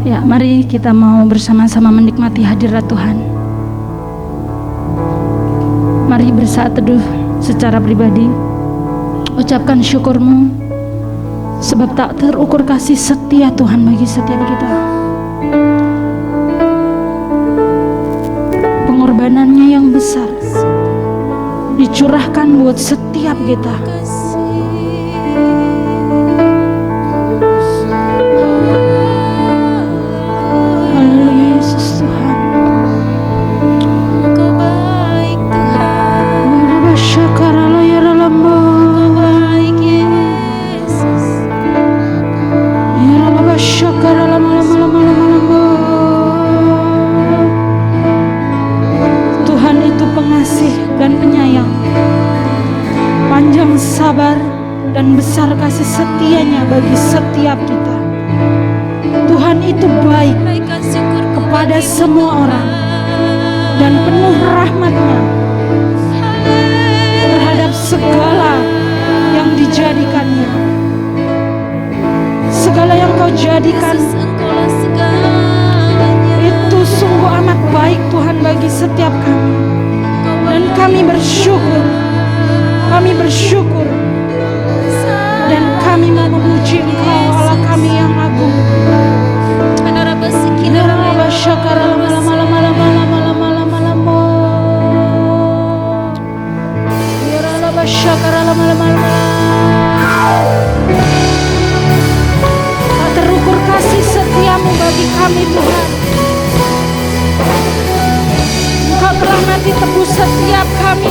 Ya, mari kita mau bersama-sama menikmati hadirat Tuhan. Mari bersaat teduh secara pribadi. Ucapkan syukurmu, sebab tak terukur kasih setia Tuhan bagi setiap kita. Pengorbanannya yang besar dicurahkan buat setiap kita. Sabar dan besar kasih setianya bagi setiap kita. Tuhan itu baik kepada semua orang dan penuh rahmat-Nya terhadap segala yang dijadikannya. Segala yang Kau jadikan itu sungguh amat baik Tuhan bagi setiap kami. Dan kami bersyukur. Kami bersyukur dan kami mau memuji Engkau, Allah kami yang agung. Tak terukur kasih setiamu bagi kami Tuhan. Engkau telah mati tebus setiap kami.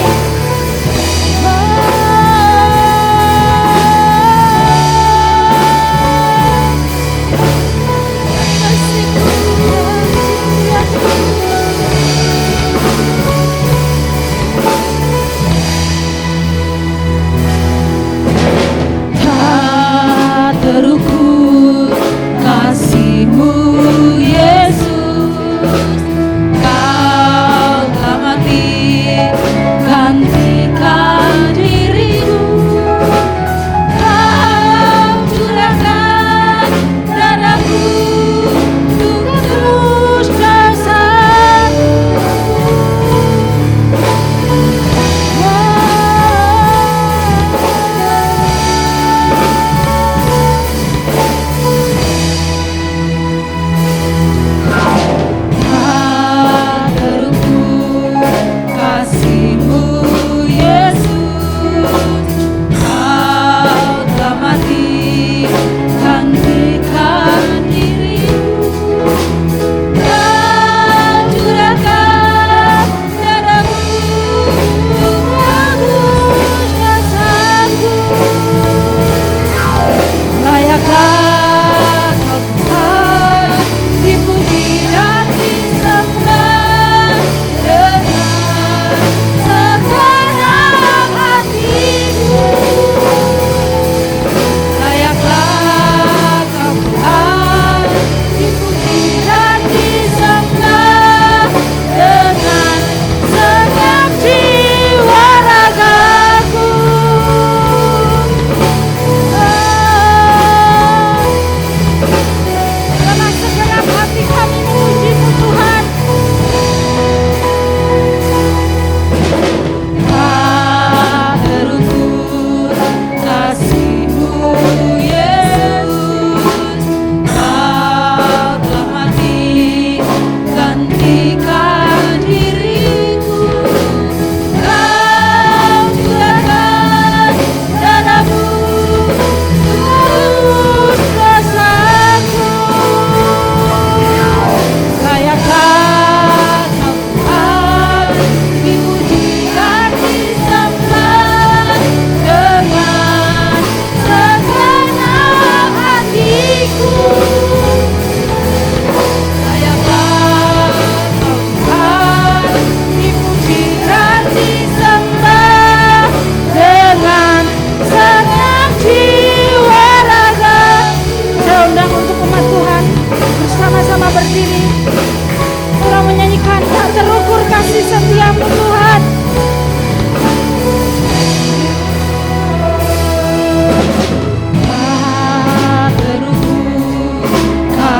Terukur kasih-Mu Yesus, Kau telah mati gantikan diri-Mu. Kau curahkan darah-Mu untuk tebus dosa-Mu.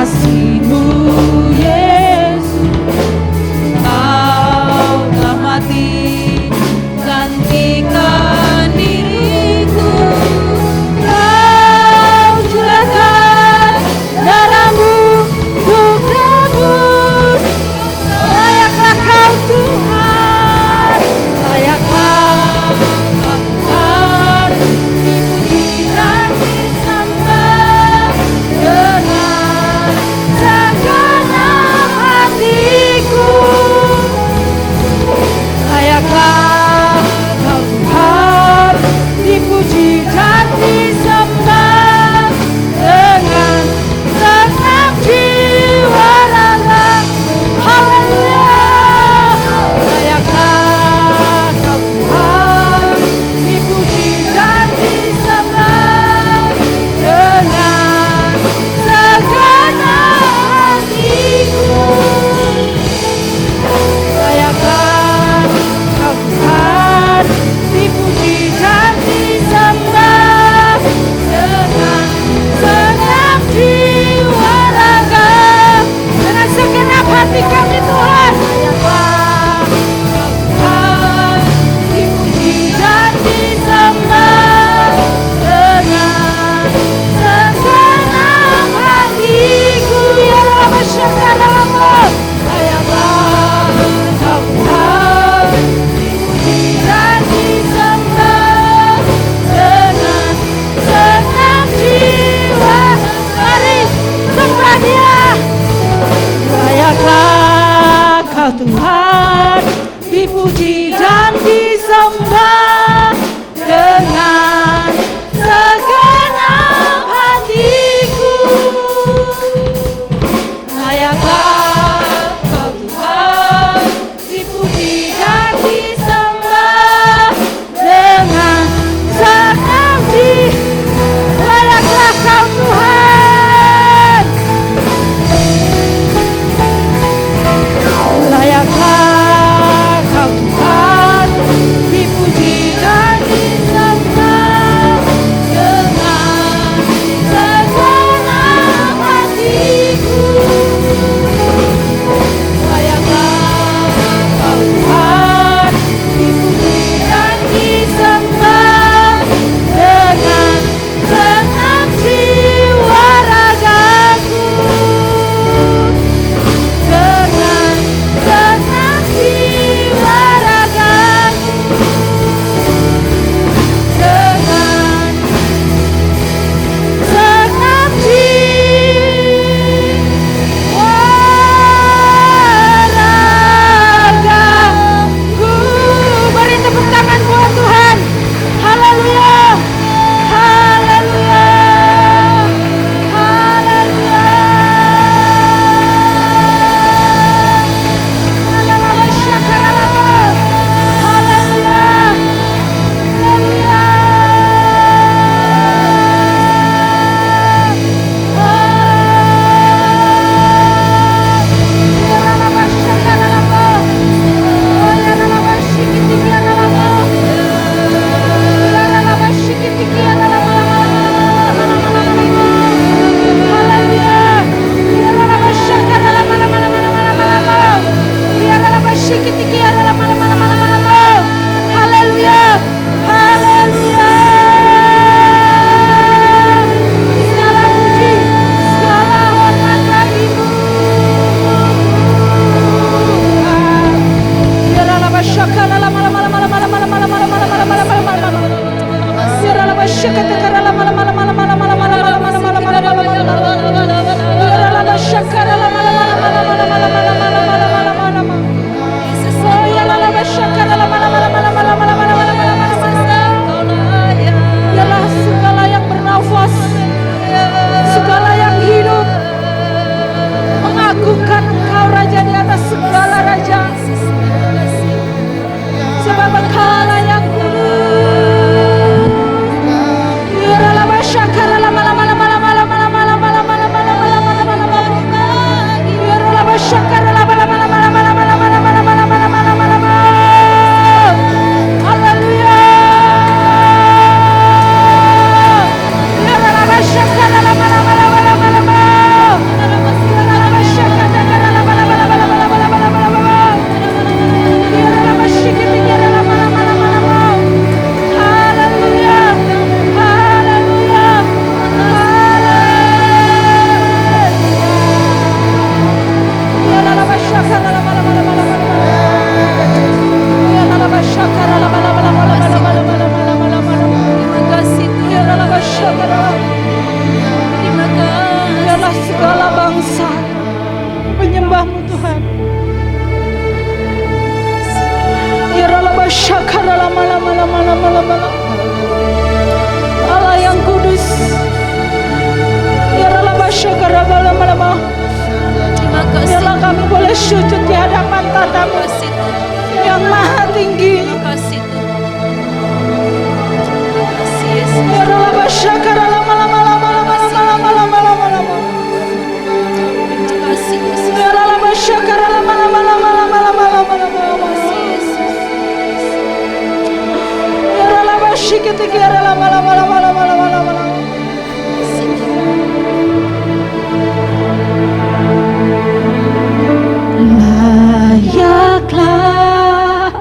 kasih-Mu dipuji dan disembah dengan segenap hatiku. Layaklah Kau Tuhan, dipuji dan disembah dengan segenap hati. Layaklah Kau Tuhan, layaklah Kau Tuhan, dipuji dan disembah dengan segenap hatiku. Layaklah Kau Tuhan, dipuji dan disembah dengan segenap jiwa ragaku, dengan segenap jiwa ragaku, dengan segenap jiwa ragaku. Beri tepuk tangan buat Tuhan. Haleluya, haleluya, haleluya. Haleluya, syakarallah. Haleluya, haleluya. Haleluya, syakarallah. Haleluya, syikitikiyarallah. Haleluya, haleluya. Segala puji, segala hormat bagimu. Biarlah segala yang bernafas, segala yang hidup mengagungkan Engkau, Raja di atas segala raja. Sebab Engkaulah yang kudus. Biarlah masyarakat biarlah masyarakat haleluya. Biarlah masyarakat biarlah segala bangsa menyembah-Mu Tuhan. Allah yang kudus, biarlah kami boleh sujud di hadapan tata-Mu yang maha tinggi. Biarlah masyarakat layaklah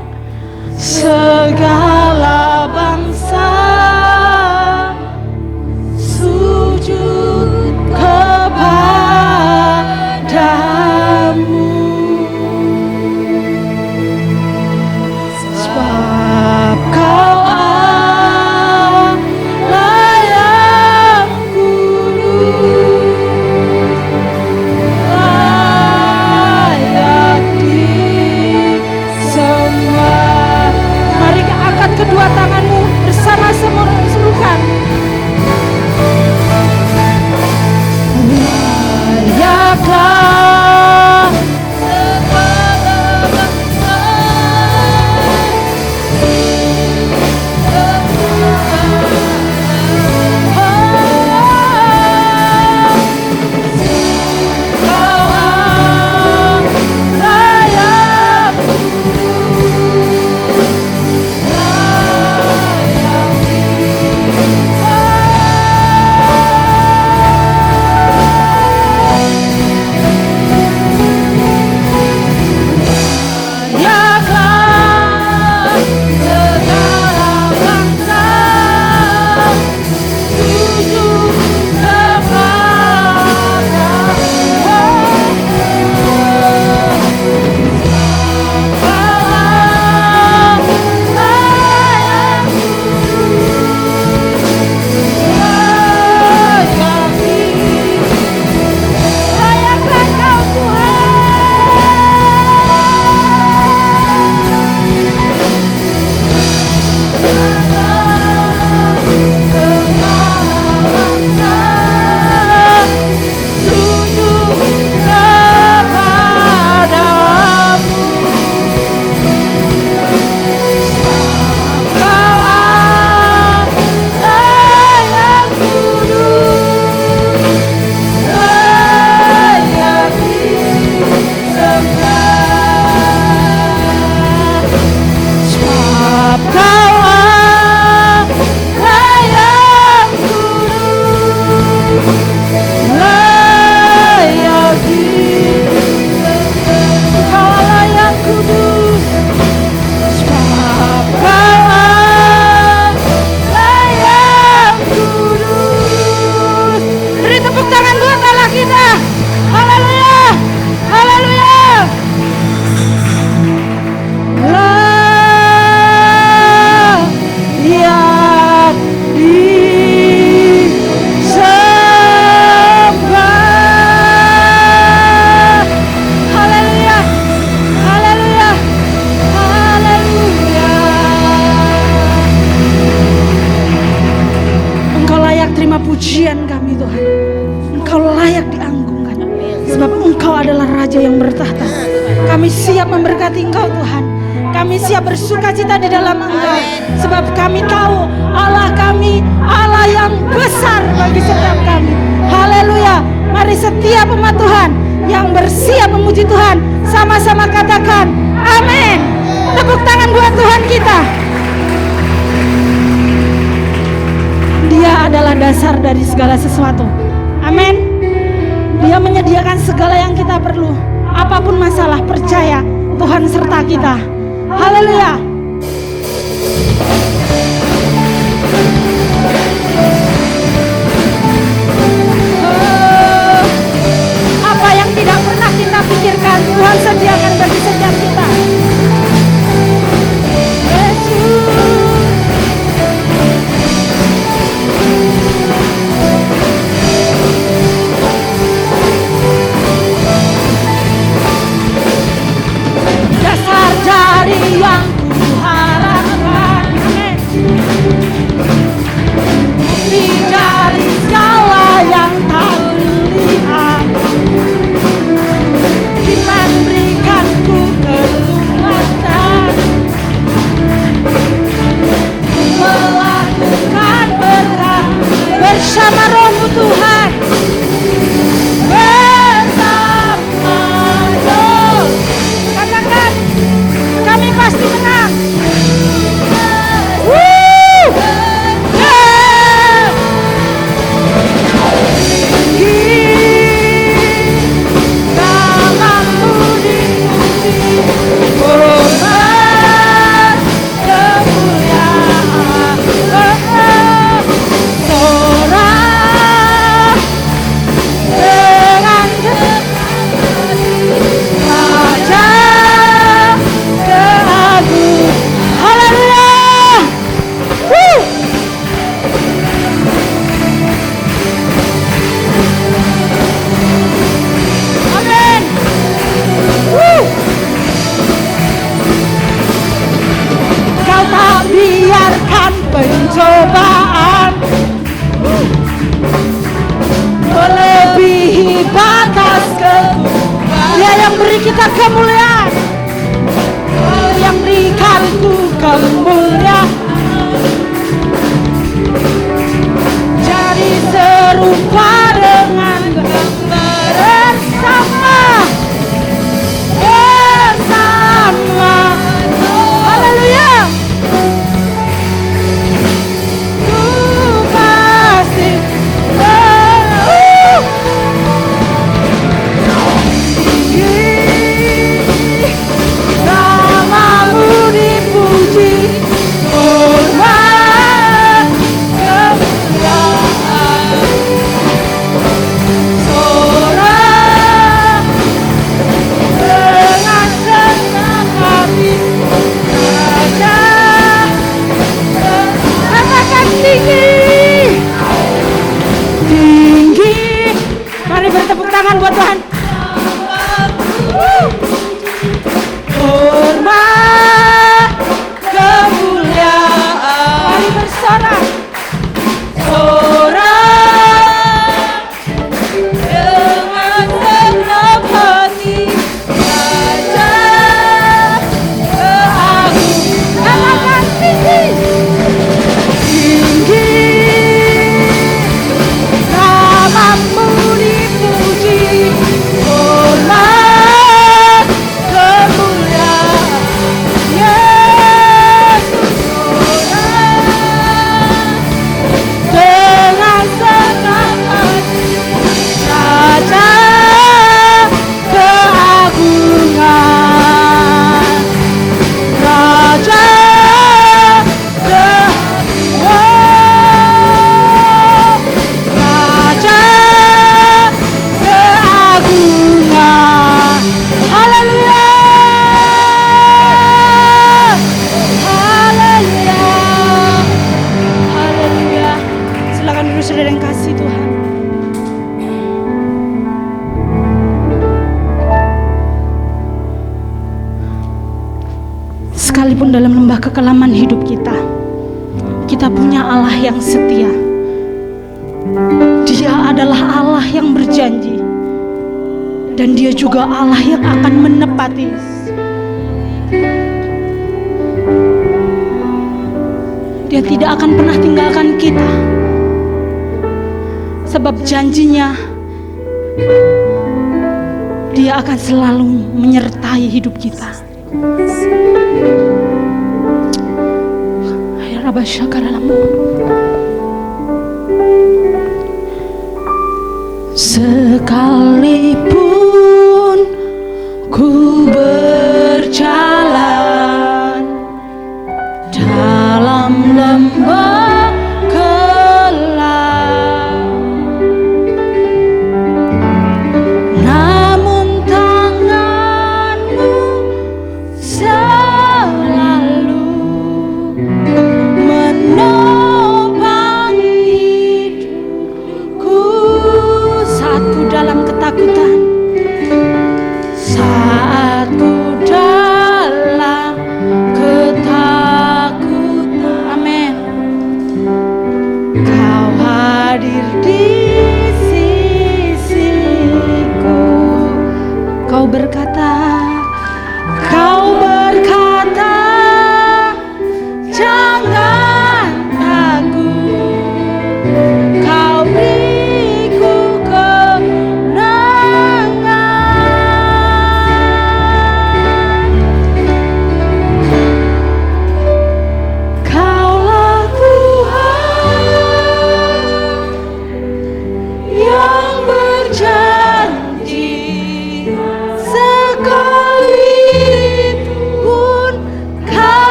segala bangsa sujud kepadamu, sebab Kau Allah Raja yang bertahta. Kami siap memberkati Engkau Tuhan. Kami siap bersukacita di dalam Engkau, sebab kami tahu Allah kami Allah yang besar bagi setiap kami. Haleluya. Mari setiap umat Tuhan yang bersiap memuji Tuhan sama-sama katakan amin. Tepuk tangan buat Tuhan kita. Dia adalah dasar dari segala sesuatu. Amin. Dia menyediakan segala yang kita perlu. Apapun masalah, percaya Tuhan serta kita. Haleluya. Apa yang tidak pernah kita pikirkan, Tuhan sediakan bagi setiap kita. Dasar dari yang kuharapkan, bukti dari segala yang tak terlihat. Kita berikanku kekuatan melakukan berkat bersama Roh-Mu Tuhan. Bersama Roh. Katakan, kami pasti menang. Biarkan pencobaan melebihi batas Dia yang beri kita kemuliaan, yang berikanku kemuliaan, jadi serupa dengan bersama. Haleluya. Tinggi. Mari bertepuk tangan buat Tuhan. Hormat, kemuliaan. Mari bersorak. Sorak dengan segenap hati. Raja keagungan. Tinggi. Namamu dipuji, hormat, kemuliaan, Yesus dengan senang hati, Raja keagungan, Raja keagungan. Haleluya. Haleluya. Haleluya. Silakan duduk saudara yang kasih Tuhan. Sekalipun dalam lembah kekelaman hidup kita punya Allah yang setia. Dia adalah Allah yang berjanji Dan Dia juga Allah yang akan menepati. Dia tidak akan pernah tinggalkan kita, sebab janjinya Dia akan selalu menyertai hidup kita. Ya Rabba Syakaramu. Sekalipun ku berjalan dalam lembah gelap, namun tangan-Mu selalu menopang hidupku. Saat ku dalam ketakutan,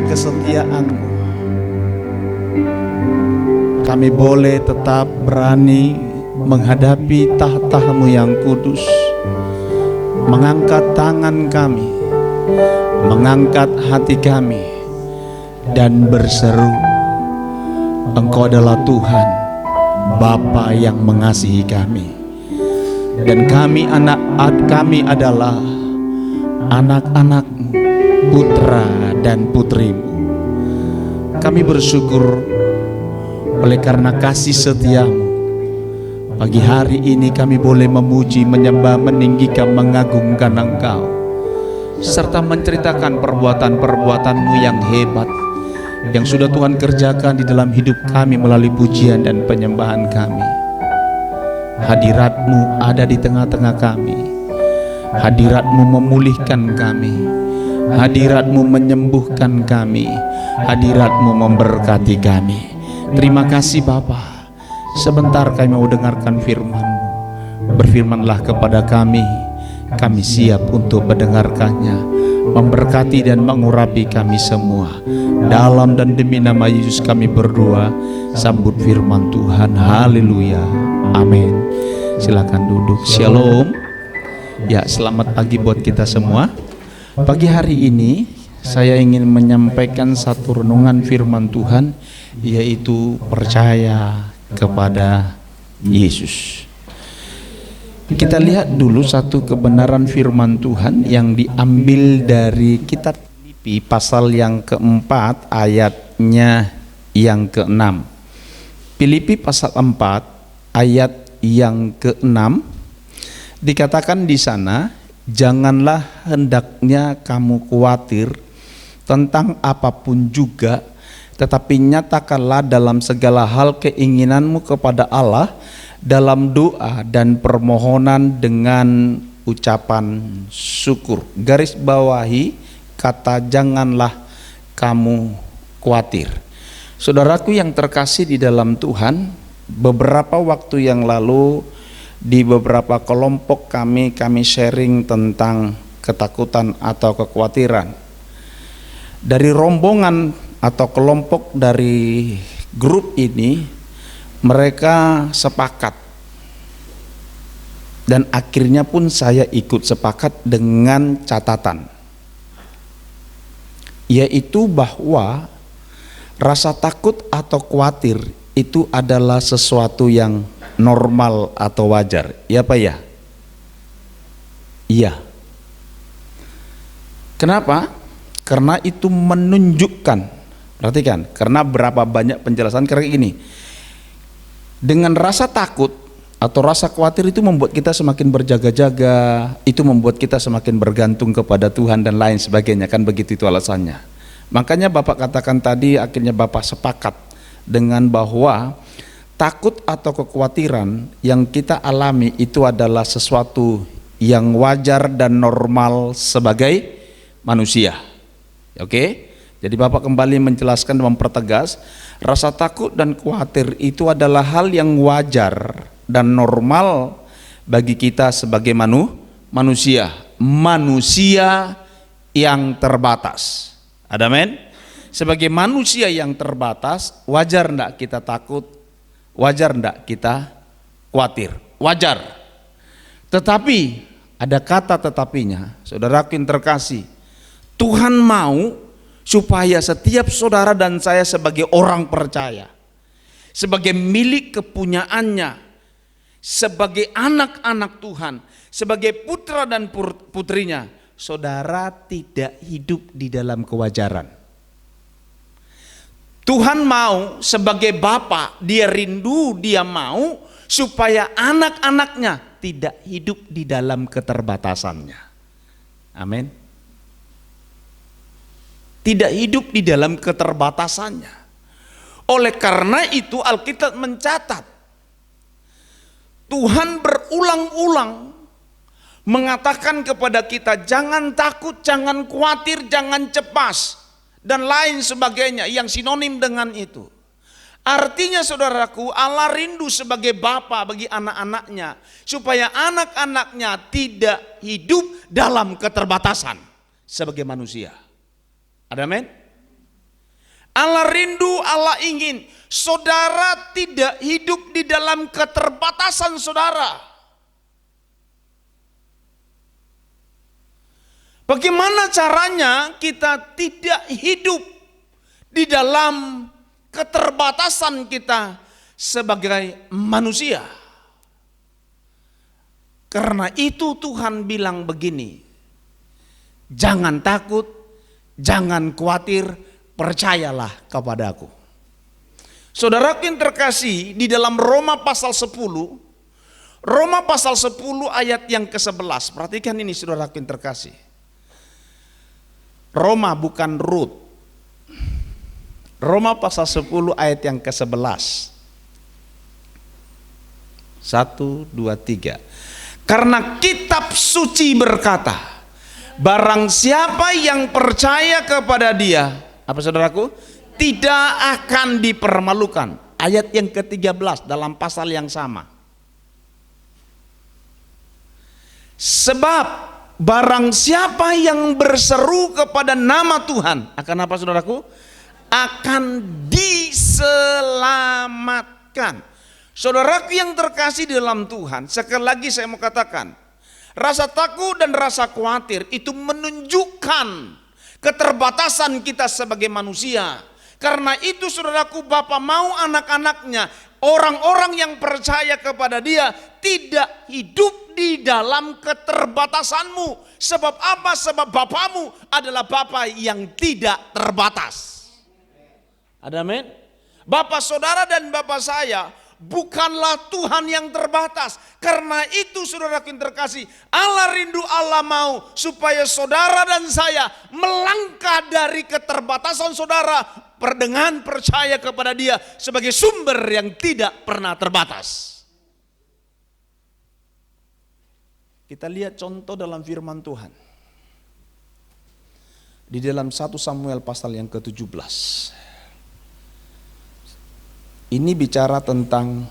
kesetiaan-Mu, kami boleh tetap berani menghadapi tahta-Mu yang kudus, mengangkat tangan kami, mengangkat hati kami, dan berseru, Engkau adalah Tuhan, Bapa yang mengasihi kami, dan kami kami adalah anak-anak-Mu, putra dan putri-Mu. Kami bersyukur oleh karena kasih setia-Mu. Pagi hari ini kami boleh memuji, menyembah, meninggikan, mengagungkan Engkau, serta menceritakan perbuatan-perbuatan-Mu yang hebat yang sudah Tuhan kerjakan di dalam hidup kami melalui pujian dan penyembahan kami. Hadirat-Mu ada di tengah-tengah kami. Hadirat-Mu memulihkan kami. Hadirat-Mu menyembuhkan kami. Hadirat-Mu memberkati kami. Terima kasih Bapa. Sebentar kami mau dengarkan firman-Mu. Berfirmanlah kepada kami. Kami siap untuk mendengarkannya. Memberkati dan mengurapi kami semua. Dalam dan demi nama Yesus kami berdoa. Sambut firman Tuhan. Haleluya. Amin. Silakan duduk. Shalom. Ya, selamat pagi buat kita semua. Pagi hari ini saya ingin menyampaikan satu renungan firman Tuhan, yaitu percaya kepada Yesus. Kita lihat dulu satu kebenaran firman Tuhan yang diambil dari kitab Filipi pasal yang keempat ayatnya yang keenam. Filipi pasal 4 ayat yang keenam dikatakan di sana, janganlah hendaknya kamu khawatir tentang apapun juga, tetapi nyatakanlah dalam segala hal keinginanmu kepada Allah dalam doa dan permohonan dengan ucapan syukur. Garis bawahi kata janganlah kamu khawatir. Saudaraku yang terkasih di dalam Tuhan, beberapa waktu yang lalu di beberapa kelompok kami sharing tentang ketakutan atau kekhawatiran. Dari rombongan atau kelompok dari grup ini, mereka sepakat, dan akhirnya pun saya ikut sepakat dengan catatan, yaitu bahwa rasa takut atau khawatir itu adalah sesuatu yang normal atau wajar. Ya Pak ya? Iya. Kenapa? Karena itu menunjukkan, perhatikan, karena berapa banyak penjelasan kayak gini. Dengan rasa takut atau rasa khawatir itu membuat kita semakin berjaga-jaga, itu membuat kita semakin bergantung kepada Tuhan dan lain sebagainya, kan begitu itu alasannya. Makanya Bapak katakan tadi, akhirnya Bapak sepakat dengan bahwa takut atau kekhawatiran yang kita alami itu adalah sesuatu yang wajar dan normal sebagai manusia. Oke? Jadi Bapak kembali menjelaskan dan mempertegas, rasa takut dan khawatir itu adalah hal yang wajar dan normal bagi kita sebagai manusia yang terbatas. Ada men? Sebagai manusia yang terbatas, wajar enggak kita takut? Wajar enggak kita khawatir? Wajar. Tetapi ada kata tetapinya, saudaraku yang terkasih. Tuhan mau supaya setiap saudara dan saya sebagai orang percaya, sebagai milik kepunyaannya, sebagai anak-anak Tuhan, sebagai putra dan putrinya, saudara tidak hidup di dalam kewajaran. Tuhan mau sebagai Bapa, dia rindu, dia mau supaya anak-anaknya tidak hidup di dalam keterbatasannya. Amin. Tidak hidup di dalam keterbatasannya. Oleh karena itu Alkitab mencatat, Tuhan berulang-ulang mengatakan kepada kita, jangan takut, jangan khawatir, jangan cemas, dan lain sebagainya yang sinonim dengan itu. Artinya saudaraku, Allah rindu sebagai Bapa bagi anak-anaknya, supaya anak-anaknya tidak hidup dalam keterbatasan sebagai manusia. Ada men? Allah rindu, Allah ingin saudara tidak hidup di dalam keterbatasan saudara. Bagaimana caranya kita tidak hidup di dalam keterbatasan kita sebagai manusia? Karena itu Tuhan bilang begini, jangan takut, jangan khawatir, percayalah kepadaku. Saudaraku yang terkasih, di dalam Roma pasal 10, Roma pasal 10 ayat yang ke-11, perhatikan ini saudaraku yang terkasih. Roma bukan Rut. Roma pasal 10 ayat yang ke-11. 1, 2, 3. Karena kitab suci berkata, barang siapa yang percaya kepada Dia, apa saudaraku? Tidak akan dipermalukan. Ayat yang ke-13 dalam pasal yang sama. Sebab barang siapa yang berseru kepada nama Tuhan, akan apa saudaraku? Akan diselamatkan. Saudaraku yang terkasih di dalam Tuhan, sekali lagi saya mau katakan, rasa takut dan rasa khawatir itu menunjukkan keterbatasan kita sebagai manusia. Karena itu saudaraku, Bapa mau anak-anaknya, orang-orang yang percaya kepada Dia tidak hidup di dalam keterbatasanmu. Sebab apa? Sebab Bapamu adalah Bapa yang tidak terbatas. Ada amin? Bapa saudara dan Bapa saya bukanlah Tuhan yang terbatas. Karena itu saudaraku yang terkasih, Allah rindu, Allah mau supaya saudara dan saya melangkah dari keterbatasan saudara dengan percaya kepada Dia sebagai sumber yang tidak pernah terbatas. Kita lihat contoh dalam firman Tuhan. Di dalam 1 Samuel pasal yang ke-17. Ini bicara tentang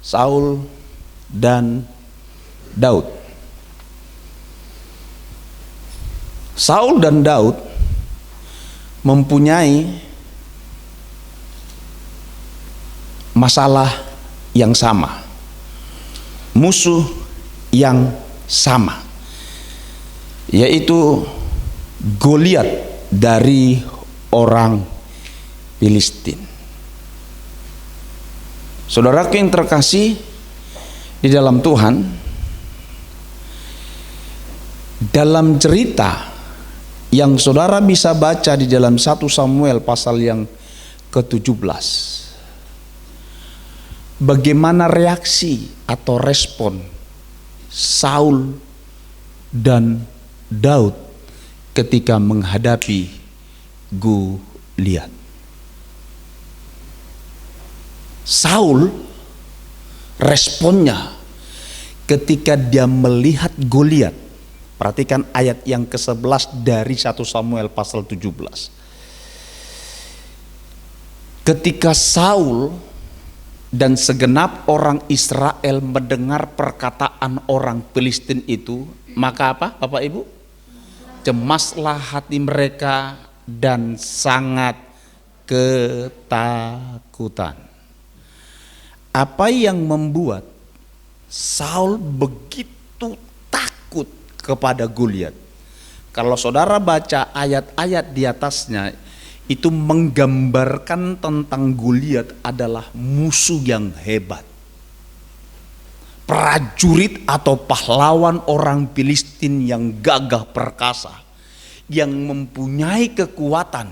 Saul dan Daud. Saul dan Daud mempunyai masalah yang sama, musuh yang sama, yaitu Goliat dari orang Filistin. Saudaraku yang terkasih di dalam Tuhan, dalam cerita yang saudara bisa baca di dalam 1 Samuel pasal yang ke-17, bagaimana reaksi atau respon Saul dan Daud ketika menghadapi Goliat. Saul responnya ketika dia melihat Goliat. Perhatikan ayat yang ke-11 dari 1 Samuel pasal 17. Ketika Saul dan segenap orang Israel mendengar perkataan orang Filistin itu, maka apa Bapak Ibu? Cemaslah hati mereka dan sangat ketakutan. Apa yang membuat Saul begitu takut kepada Goliat? Kalau saudara baca ayat-ayat di atasnya, itu menggambarkan tentang Goliat adalah musuh yang hebat, prajurit atau pahlawan orang Filistin yang gagah perkasa, yang mempunyai kekuatan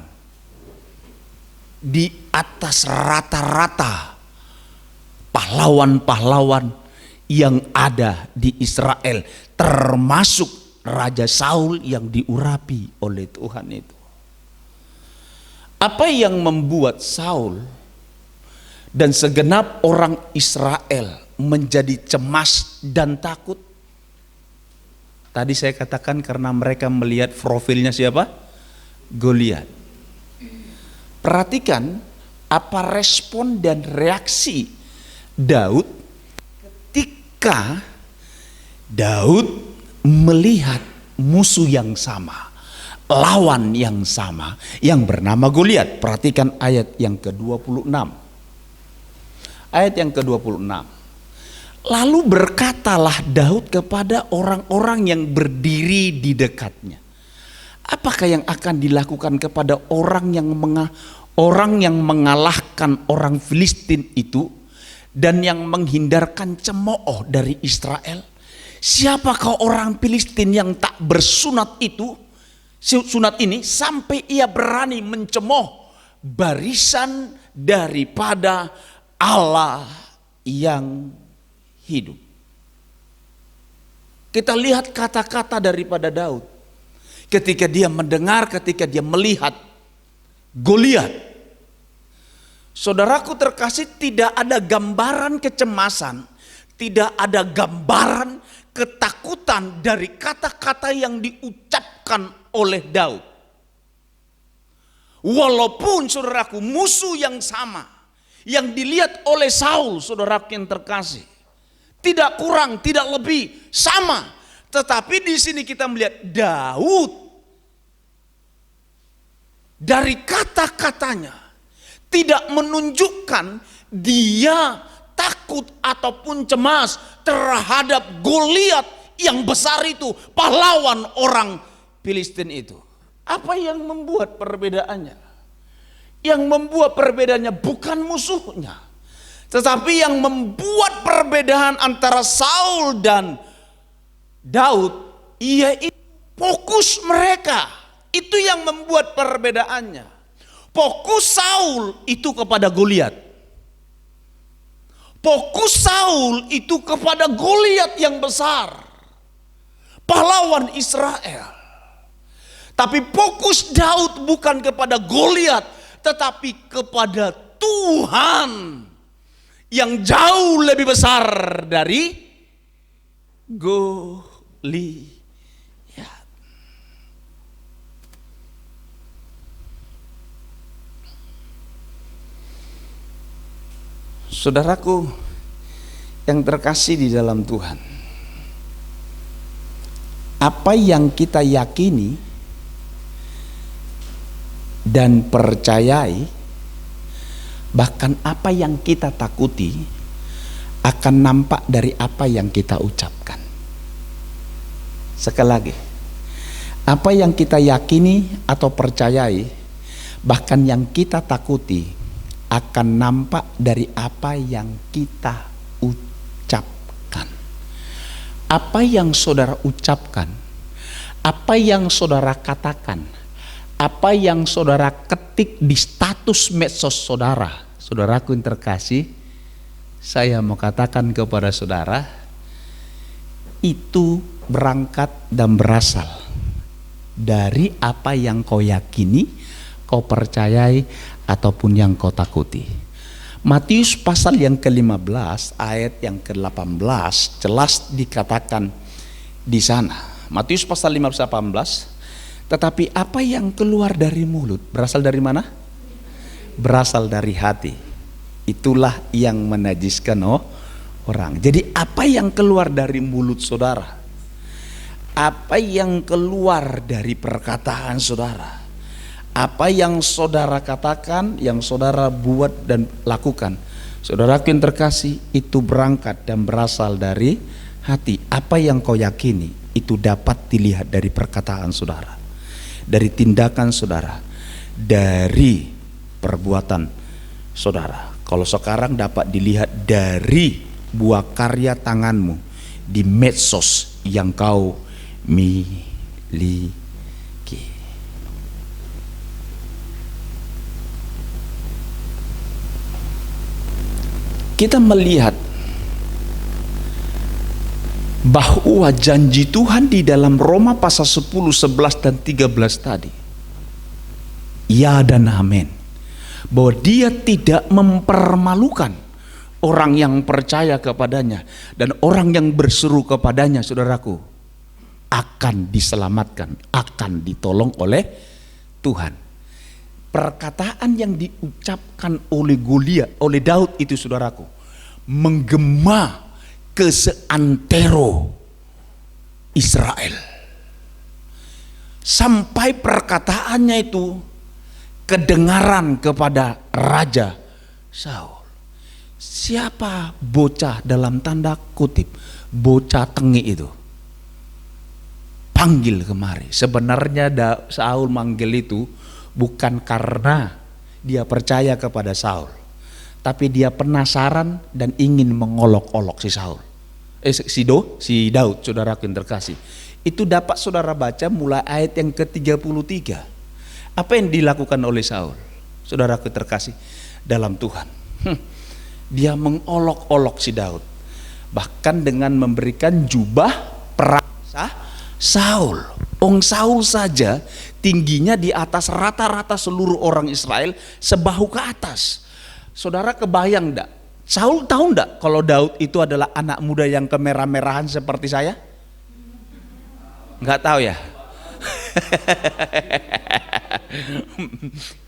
di atas rata-rata pahlawan-pahlawan yang ada di Israel, termasuk Raja Saul yang diurapi oleh Tuhan itu. Apa yang membuat Saul dan segenap orang Israel menjadi cemas dan takut? Tadi saya katakan karena mereka melihat profilnya siapa? Goliat. Perhatikan apa respon dan reaksi Daud ketika Daud melihat musuh yang sama. lawan yang sama yang bernama Goliat. Perhatikan ayat yang ke-26. Ayat yang ke-26. Lalu berkatalah Daud kepada orang-orang yang berdiri di dekatnya. Apakah yang akan dilakukan kepada orang yang mengalahkan orang Filistin itu dan yang menghindarkan cemooh dari Israel? Siapakah orang Filistin yang tak bersunat itu, sunat ini, sampai ia berani mencemooh barisan daripada Allah yang hidup? Kita lihat kata-kata daripada Daud ketika dia mendengar, ketika dia melihat Goliat. Saudaraku terkasih, tidak ada gambaran kecemasan, tidak ada gambaran ketakutan dari kata-kata yang diucapkan oleh Daud. Walaupun saudaraku musuh yang sama yang dilihat oleh Saul, saudaraku yang terkasih, tidak kurang, tidak lebih, sama. Tetapi di sini kita melihat Daud dari kata-katanya tidak menunjukkan dia takut ataupun cemas terhadap Goliat yang besar itu, pahlawan orang Filistin itu. Apa yang membuat perbedaannya? Yang membuat perbedaannya bukan musuhnya, tetapi yang membuat perbedaan antara Saul dan Daud, yaitu fokus mereka. Itu yang membuat perbedaannya. Fokus Saul itu kepada Goliat. Fokus Saul itu kepada Goliat yang besar, pahlawan Israel. Tapi fokus Daud bukan kepada Goliat, tetapi kepada Tuhan yang jauh lebih besar dari Goliat. Saudaraku yang terkasih di dalam Tuhan, apa yang kita yakini dan percayai, bahkan apa yang kita takuti, akan nampak dari apa yang kita ucapkan. Sekali lagi, apa yang kita yakini atau percayai, bahkan yang kita takuti, akan nampak dari apa yang kita ucapkan. Apa yang saudara ucapkan, apa yang saudara katakan, apa yang saudara ketik di status medsos saudara, saudaraku yang terkasih, saya mau katakan kepada saudara, itu berangkat dan berasal dari apa yang kau yakini, kau percayai, ataupun yang kau takuti. Matius pasal yang ke-15 ayat yang ke-18 jelas dikatakan di sana. Matius pasal 15:18, tetapi apa yang keluar dari mulut berasal dari mana? Berasal dari hati. Itulah yang menajiskan orang. Jadi apa yang keluar dari mulut saudara, apa yang keluar dari perkataan saudara, apa yang saudara katakan, yang saudara buat dan lakukan, saudaraku yang terkasih, itu berangkat dan berasal dari hati. Apa yang kau yakini itu dapat dilihat dari perkataan saudara, dari tindakan saudara, dari perbuatan saudara. Kalau sekarang dapat dilihat dari buah karya tanganmu di medsos yang kau miliki. Kita melihat bahwa janji Tuhan di dalam Roma pasal 10, 11 dan 13 tadi, ya dan amin, bahwa dia tidak mempermalukan orang yang percaya kepadanya, dan orang yang berseru kepadanya, saudaraku, akan diselamatkan, akan ditolong oleh Tuhan. Perkataan yang diucapkan oleh Goliat, oleh Daud itu, saudaraku, menggema ke seantero Israel. sampai perkataannya itu kedengaran kepada Raja Saul. Siapa bocah dalam tanda kutip bocah tengi itu? Panggil kemari. Sebenarnya Saul manggil itu bukan karena dia percaya kepada Saul, tapi dia penasaran dan ingin mengolok-olok si Saul. Si Daud, saudaraku yang terkasih. Itu dapat saudara baca mulai ayat yang ke-33. Apa yang dilakukan oleh Saul, saudaraku terkasih dalam Tuhan? Dia mengolok-olok si Daud, bahkan dengan memberikan jubah perang Saul. Saul saja tingginya di atas rata-rata seluruh orang Israel, sebahu ke atas. Saudara kebayang enggak? Saul tahu enggak kalau Daud itu adalah anak muda yang kemerah-merahan seperti saya? Enggak tahu ya?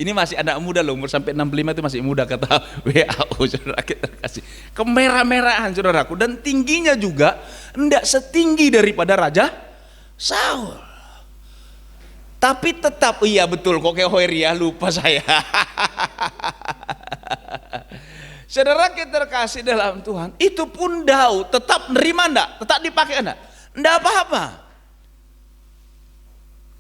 Ini masih anak muda loh, umur sampai 65 itu masih muda kata WHO, saudara kita kasih. Kemerah-merahan saudaraku, dan tingginya juga enggak setinggi daripada Raja Saul. Tapi tetap, iya betul kok kayak Hoeria, lupa saya. Saudara kita terkasih dalam Tuhan, itu pun Daud tetap nerima enggak? Tetap dipakai enggak? Enggak apa-apa.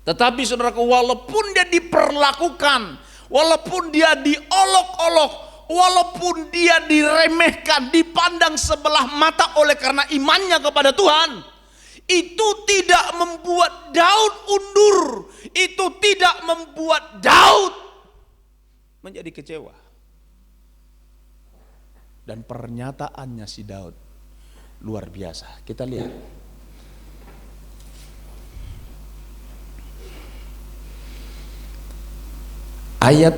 Tetapi saudaraku, walaupun dia diperlakukan, walaupun dia diolok-olok, walaupun dia diremehkan, dipandang sebelah mata oleh karena imannya kepada Tuhan, itu tidak membuat Daud undur, itu tidak membuat Daud menjadi kecewa. Dan pernyataannya si Daud luar biasa. Kita lihat ayat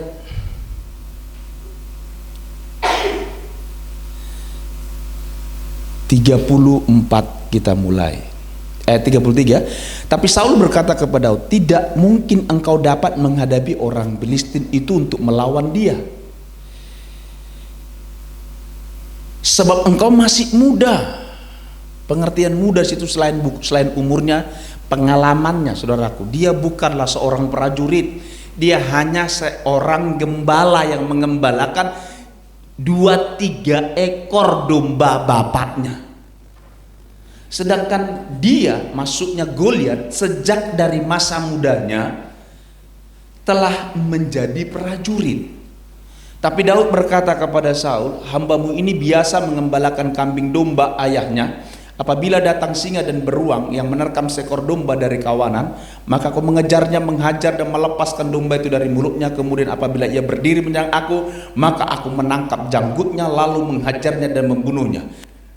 34 kita mulai. Ayat 33. Tapi Saul berkata kepada Daud, tidak mungkin engkau dapat menghadapi orang Filistin itu untuk melawan dia, sebab engkau masih muda. Pengertian muda situ selain umurnya, pengalamannya saudaraku. Dia bukanlah seorang prajurit, dia hanya seorang gembala yang mengembalakan 2-3 ekor domba bapaknya. Sedangkan dia, maksudnya Goliat, sejak dari masa mudanya telah menjadi prajurit. Tapi Daud berkata kepada Saul, hambamu ini biasa mengembalakan kambing domba ayahnya. Apabila datang singa dan beruang yang menerkam seekor domba dari kawanan, maka aku mengejarnya, menghajar dan melepaskan domba itu dari mulutnya. Kemudian apabila ia berdiri menyerang aku, maka aku menangkap janggutnya lalu menghajarnya dan membunuhnya.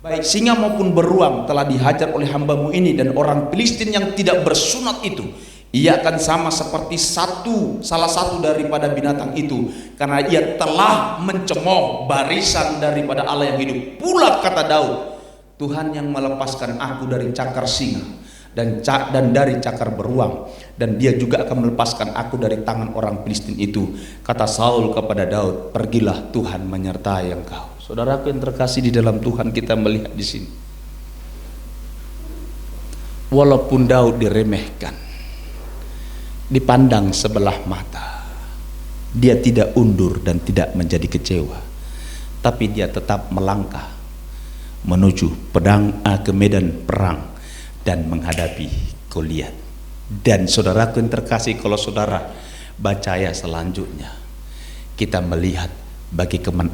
Baik singa maupun beruang telah dihajar oleh hambamu ini, dan orang Filistin yang tidak bersunat itu, ia akan sama seperti salah satu daripada binatang itu, karena ia telah mencemooh barisan daripada Allah yang hidup. Pula kata Daud, Tuhan yang melepaskan aku dari cakar singa dan dari cakar beruang, dan dia juga akan melepaskan aku dari tangan orang Filistin itu. Kata Saul kepada Daud, pergilah, Tuhan menyertai engkau. Saudaraku yang terkasih di dalam Tuhan, kita melihat di sini, walaupun Daud diremehkan, dipandang sebelah mata, dia tidak undur dan tidak menjadi kecewa, tapi dia tetap melangkah menuju ke medan perang dan menghadapi Goliat. Dan saudaraku yang terkasih, kalau saudara baca ayat selanjutnya, kita melihat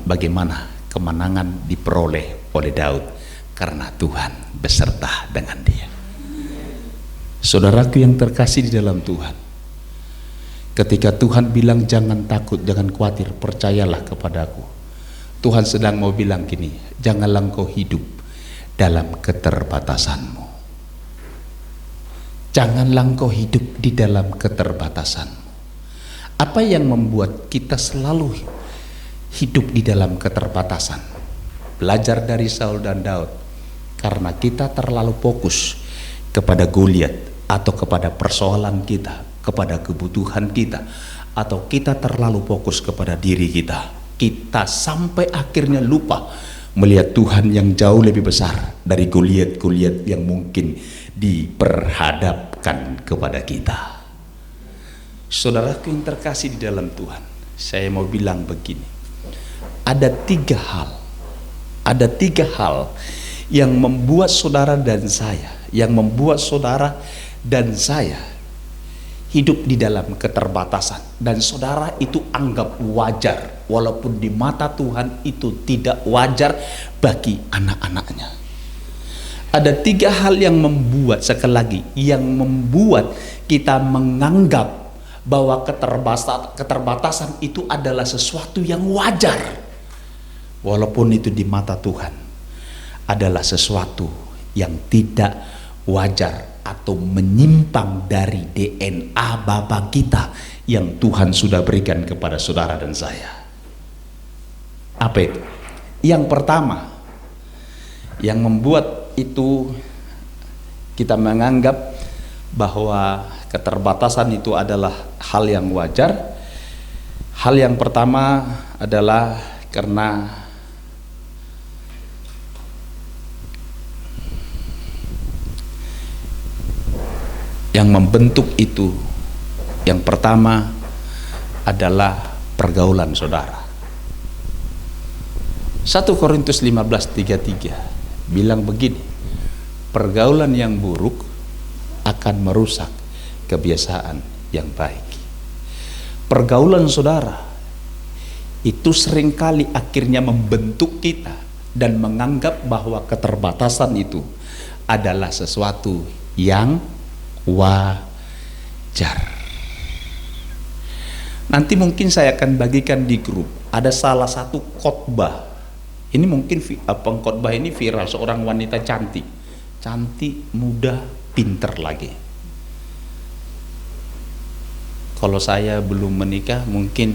bagaimana kemenangan diperoleh oleh Daud karena Tuhan beserta dengan dia. Saudaraku yang terkasih di dalam Tuhan, ketika Tuhan bilang jangan takut, jangan khawatir, percayalah kepadaku, Tuhan sedang mau bilang gini, janganlah engkau hidup dalam keterbatasanmu. Janganlah engkau hidup di dalam keterbatasanmu. Apa yang membuat kita selalu hidup di dalam keterbatasan? Belajar dari Saul dan Daud, karena kita terlalu fokus kepada Goliat, atau kepada persoalan kita, kepada kebutuhan kita, atau kita terlalu fokus kepada diri kita. Kita sampai akhirnya lupa melihat Tuhan yang jauh lebih besar dari Goliat yang mungkin diperhadapkan kepada kita. Saudaraku yang terkasih di dalam Tuhan, saya mau bilang begini, ada tiga hal yang membuat saudara dan saya hidup di dalam keterbatasan, dan saudara itu anggap wajar, walaupun di mata Tuhan itu tidak wajar bagi anak-anaknya. Ada tiga hal yang membuat, sekali lagi, yang membuat kita menganggap bahwa keterbatasan itu adalah sesuatu yang wajar, walaupun itu di mata Tuhan adalah sesuatu yang tidak wajar atau menyimpang dari DNA Bapa kita yang Tuhan sudah berikan kepada saudara dan saya. Apa itu? Yang pertama, yang membuat itu kita menganggap bahwa keterbatasan itu adalah hal yang wajar. Hal yang pertama adalah karena yang membentuk itu, yang pertama adalah pergaulan saudara. 1 Korintus 15:33 bilang begini, pergaulan yang buruk akan merusak kebiasaan yang baik. Pergaulan saudara itu seringkali akhirnya membentuk kita dan menganggap bahwa keterbatasan itu adalah sesuatu yang wajar. Nanti mungkin saya akan bagikan di grup, ada salah satu khotbah. Ini mungkin pengkhotbah ini viral, seorang wanita cantik, muda, pinter lagi. Kalau saya belum menikah, mungkin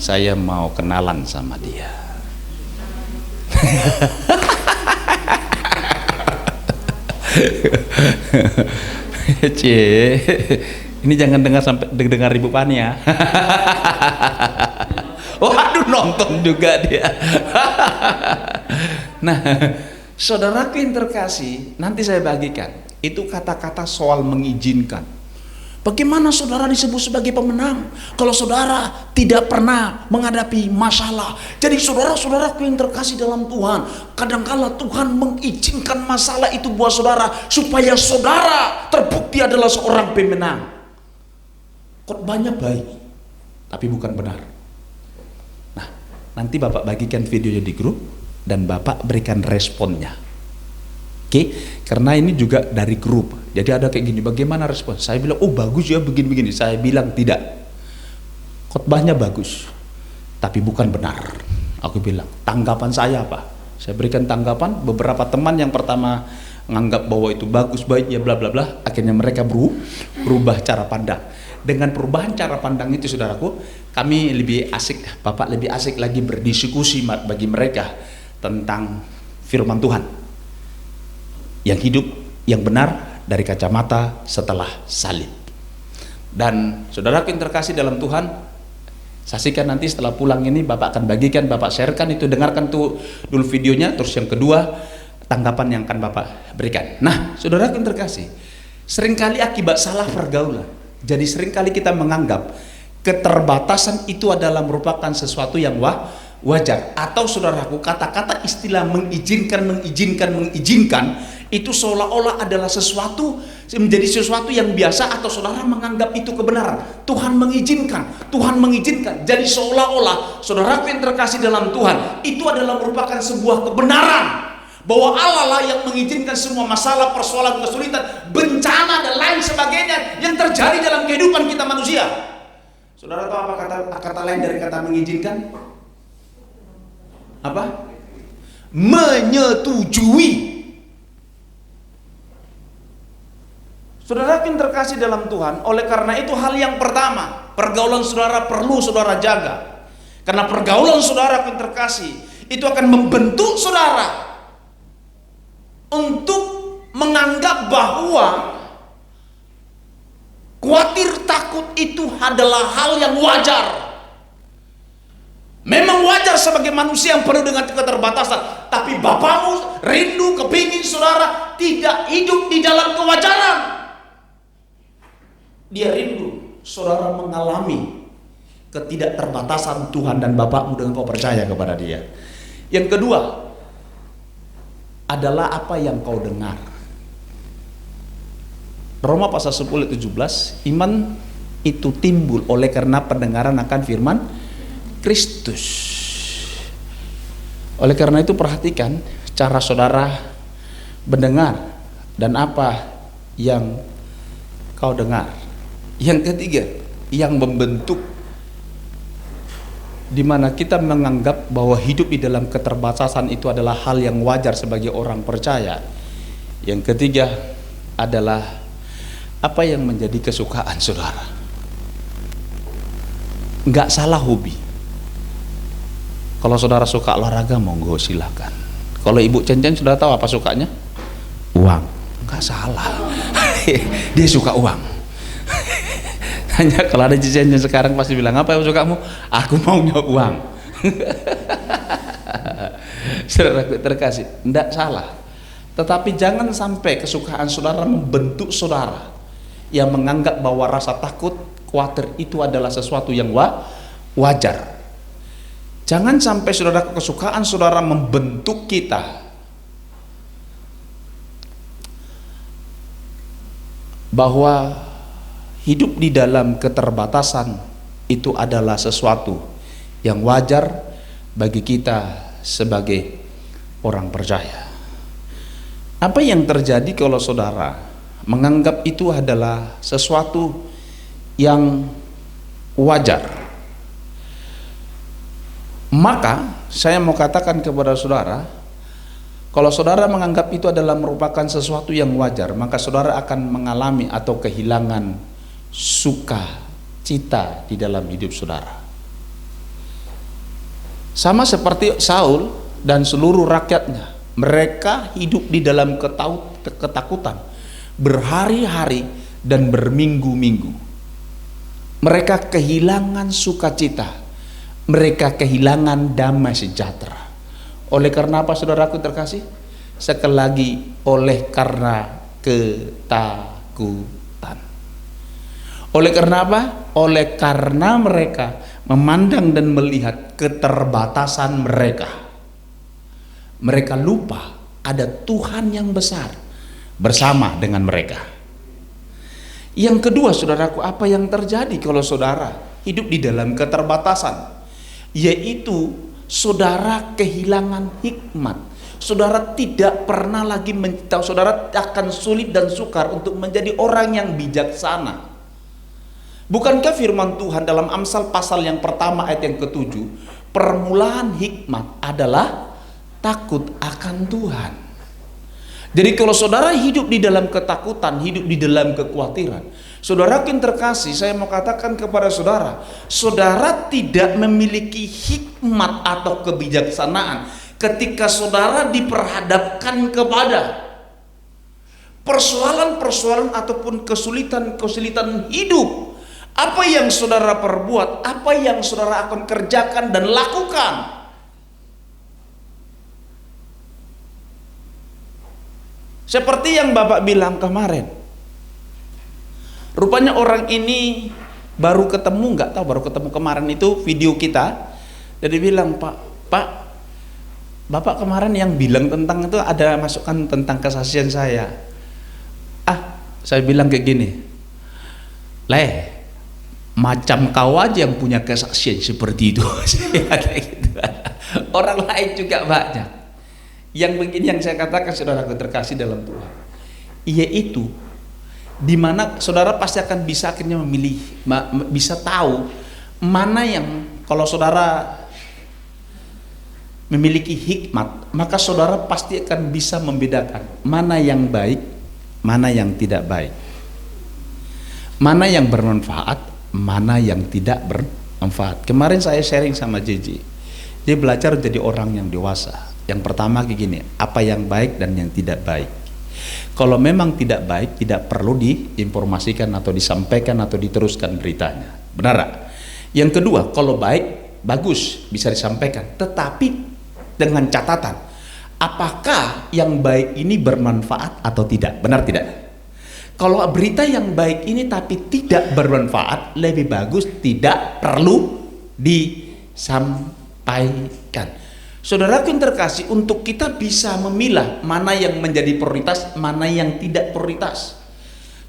saya mau kenalan sama dia. Ini jangan dengar Ibu Pani ya. Waduh, nonton juga dia. Nah, saudaraku yang terkasih, nanti saya bagikan itu kata-kata soal mengizinkan. Bagaimana saudara disebut sebagai pemenang kalau saudara tidak pernah menghadapi masalah? Jadi saudara-saudaraku yang terkasih dalam Tuhan, kadangkala Tuhan mengizinkan masalah itu buat saudara supaya saudara terbukti adalah seorang pemenang. Khotbahnya baik, tapi bukan benar. Nah, nanti Bapak bagikan videonya di grup dan Bapak berikan responnya. Oke, karena ini juga dari grup. Jadi ada kayak gini, bagaimana respon? Saya bilang, oh bagus ya begini-begini. Saya bilang tidak. Khotbahnya bagus, tapi bukan benar. Aku bilang, tanggapan saya apa? Saya berikan tanggapan. Beberapa teman yang pertama menganggap bahwa itu bagus, baik ya bla bla bla. Akhirnya mereka berubah cara pandang. Dengan perubahan cara pandang itu, saudaraku, kami lebih asik, Bapak lebih asik lagi berdiskusi bagi mereka tentang firman Tuhan yang hidup, yang benar dari kacamata setelah salib. Dan saudaraku yang terkasih dalam Tuhan, saksikan nanti setelah pulang ini Bapak akan bagikan, Bapak sharekan itu, dengarkan tuh dulu videonya, terus yang kedua tanggapan yang akan Bapak berikan. Nah, saudaraku yang terkasih, seringkali akibat salah pergaulan, jadi seringkali kita menganggap keterbatasan itu adalah merupakan sesuatu yang wajar, atau saudaraku, kata-kata istilah mengizinkan itu seolah-olah adalah sesuatu, menjadi sesuatu yang biasa, atau saudara menganggap itu kebenaran. Tuhan mengizinkan. Jadi seolah-olah saudaraku yang terkasih dalam Tuhan, itu adalah merupakan sebuah kebenaran bahwa Allah lah yang mengizinkan semua masalah, persoalan, kesulitan, bencana dan lain sebagainya yang terjadi dalam kehidupan kita manusia. Saudara tahu apa kata lain dari kata mengizinkan? Apa? Menyetujui. Saudara yang terkasih dalam Tuhan, oleh karena itu hal yang pertama, pergaulan saudara perlu saudara jaga. Karena pergaulan saudara yang terkasih itu akan membentuk saudara untuk menganggap bahwa khawatir, takut itu adalah hal yang wajar. Memang wajar sebagai manusia yang penuh dengan keterbatasan, tapi Bapamu rindu, kepingin saudara tidak hidup di dalam kewajaran. Dia rindu saudara mengalami ketidakterbatasan Tuhan dan Bapakmu dengan kau percaya kepada Dia. Yang kedua adalah apa yang kau dengar. Roma pasal 10 ayat 17, iman itu timbul oleh karena pendengaran akan firman Kristus. Oleh karena itu perhatikan cara saudara mendengar dan apa yang kau dengar. Yang ketiga, yang membentuk, di mana kita menganggap bahwa hidup di dalam keterbatasan itu adalah hal yang wajar sebagai orang percaya. Yang ketiga adalah apa yang menjadi kesukaan saudara. Nggak salah hobi. Kalau saudara suka olahraga, monggo silakan. Kalau Ibu Cen-Cen sudah tahu apa sukanya? Uang. Nggak salah. Dia suka uang. Hanya kalau ada Cen-Cen sekarang pasti bilang, apa yang sukamu? Aku maunya uang. Saudara terkasih, tidak salah. Tetapi jangan sampai kesukaan saudara membentuk saudara yang menganggap bahwa rasa takut, khawatir itu adalah sesuatu yang wajar. Jangan sampai saudara kesukaan saudara membentuk kita bahwa hidup di dalam keterbatasan itu adalah sesuatu yang wajar bagi kita sebagai orang percaya. Apa yang terjadi kalau saudara menganggap itu adalah sesuatu yang wajar? Maka saya mau katakan kepada saudara, kalau saudara menganggap itu adalah merupakan sesuatu yang wajar, maka saudara akan mengalami atau kehilangan sukacita di dalam hidup saudara. Sama seperti Saul dan seluruh rakyatnya, mereka hidup di dalam ketakutan berhari-hari dan berminggu-minggu. Mereka kehilangan sukacita, mereka kehilangan damai sejahtera. Oleh karena apa saudaraku terkasih? Sekali lagi, oleh karena ketakutan. Oleh karena apa? Oleh karena mereka memandang dan melihat keterbatasan mereka. Mereka lupa ada Tuhan yang besar bersama dengan mereka. Yang kedua saudaraku, apa yang terjadi kalau saudara hidup di dalam keterbatasan? Yaitu saudara kehilangan hikmat. Saudara tidak pernah lagi tahu, saudara akan sulit dan sukar untuk menjadi orang yang bijaksana. Bukankah firman Tuhan dalam Amsal pasal yang pertama ayat yang ke-7, permulaan hikmat adalah takut akan Tuhan. Jadi kalau saudara hidup di dalam ketakutan, hidup di dalam kekhawatiran, saudara yang terkasih, saya mau katakan kepada saudara, saudara tidak memiliki hikmat atau kebijaksanaan ketika saudara diperhadapkan kepada persoalan-persoalan ataupun kesulitan-kesulitan hidup. Apa yang saudara perbuat, apa yang saudara akan kerjakan dan lakukan. Seperti yang Bapak bilang kemarin, rupanya orang ini baru ketemu, nggak tahu baru ketemu kemarin itu video kita, jadi bilang, Pak, Bapak kemarin yang bilang tentang itu ada masukan tentang kesaksian saya. Saya bilang kayak gini, macam kau aja yang punya kesaksian seperti itu. Kayak gitu. Orang lain juga banyak. Yang begini yang saya katakan saudaraku terkasih dalam Tuhan, yaitu dimana saudara pasti akan bisa akhirnya memilih, bisa tahu mana yang, kalau saudara memiliki hikmat, maka saudara pasti akan bisa membedakan mana yang baik, mana yang tidak baik, mana yang bermanfaat, mana yang tidak bermanfaat. Kemarin saya sharing sama JJ, dia belajar jadi orang yang dewasa. Yang pertama kayak gini, apa yang baik dan yang tidak baik. Kalau memang tidak baik, tidak perlu diinformasikan atau disampaikan atau diteruskan beritanya. Benar gak? Yang kedua, kalau baik, bagus, bisa disampaikan. Tetapi dengan catatan, apakah yang baik ini bermanfaat atau tidak? Benar tidak? Kalau berita yang baik ini tapi tidak bermanfaat, lebih bagus tidak perlu disampaikan. Saudaraku yang terkasih, untuk kita bisa memilah mana yang menjadi prioritas, mana yang tidak prioritas.